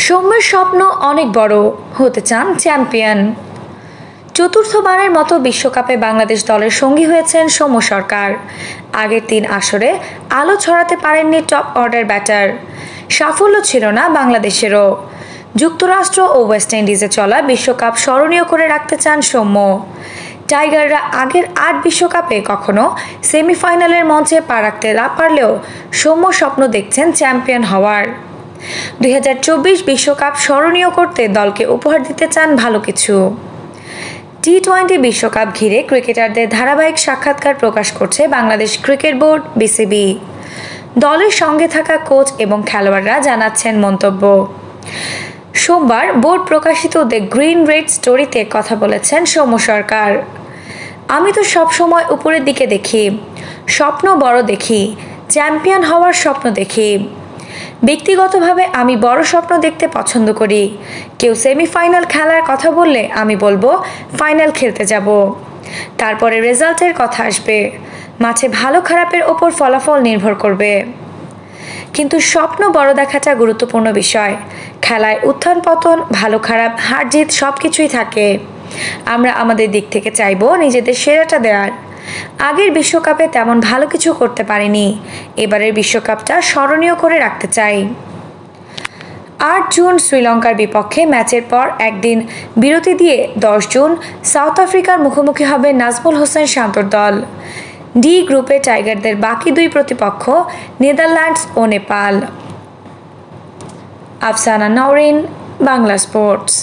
সৌম্যের স্বপ্ন অনেক বড়, হতে চান চ্যাম্পিয়ন। চতুর্থবারের মতো বিশ্বকাপে বাংলাদেশ দলের সঙ্গী হয়েছেন সৌম্য সরকার। আগের 3 আসরে আলো ছড়াতে পারেননি টপ অর্ডার ব্যাটার। সাফল্য ছিল না বাংলাদেশেরও। যুক্তরাষ্ট্র ও ওয়েস্ট ইন্ডিজে চলা বিশ্বকাপ স্মরণীয় করে রাখতে চান সৌম্য। টাইগাররা আগের 8 বিশ্বকাপে কখনো সেমিফাইনালের মঞ্চে পা রাখতে না পারলেও সৌম্য স্বপ্ন দেখছেন চ্যাম্পিয়ন হওয়ার। 2024 বিশ্বকাপ স্মরণীয় করতে দলকে উপহার দিতে চান ভালো কিছু। টি-20 বিশ্বকাপ ঘিরে ক্রিকেটারদের ধারাবাহিক সাক্ষাৎকার প্রকাশ করছে বাংলাদেশ ক্রিকেট বোর্ড বিসিবি। দলের সঙ্গে থাকা কোচ এবং খেলোয়াড়রা জানাচ্ছেন মন্তব্য। সোমবার বোর্ড প্রকাশিত দ্য গ্রিন রেড স্টোরিতে কথা বলেছেন সৌম্য সরকার। আমি তো সবসময় উপরের দিকে দেখি, স্বপ্ন বড় দেখি, চ্যাম্পিয়ন হওয়ার স্বপ্ন দেখি। ব্যক্তিগতভাবে আমি বড় স্বপ্ন দেখতে পছন্দ করি। কেউ সেমিফাইনাল খেলার কথা বললে আমি বলবো ফাইনাল খেলতে যাব। তারপরে রেজাল্টের কথা আসবে। মাঠে ভালো খারাপের ওপর ফলাফল নির্ভর করবে। কিন্তু স্বপ্ন বড় দেখাটা গুরুত্বপূর্ণ বিষয়। খেলায় উত্থান পতন, ভালো খারাপ, হার জিত সব কিছুই থাকে। আমরা আমাদের দিক থেকে চাইবো নিজেদের সেরাটা দেওয়ার। আগের বিশ্বকাপে তেমন ভালো কিছু করতে পারিনি, এবারের বিশ্বকাপটা স্মরণীয় করে রাখতে চাই। 8 জুন শ্রীলঙ্কার বিপক্ষে ম্যাচের পর একদিন বিরতি দিয়ে 10 জুন সাউথ আফ্রিকার মুখোমুখি হবে নাজমুল হোসেন শান্তর দল। ডি গ্রুপে টাইগারদের বাকি 2 প্রতিপক্ষ নেদারল্যান্ডস ও নেপাল। আফসানা নওরিন, বাংলা স্পোর্টস।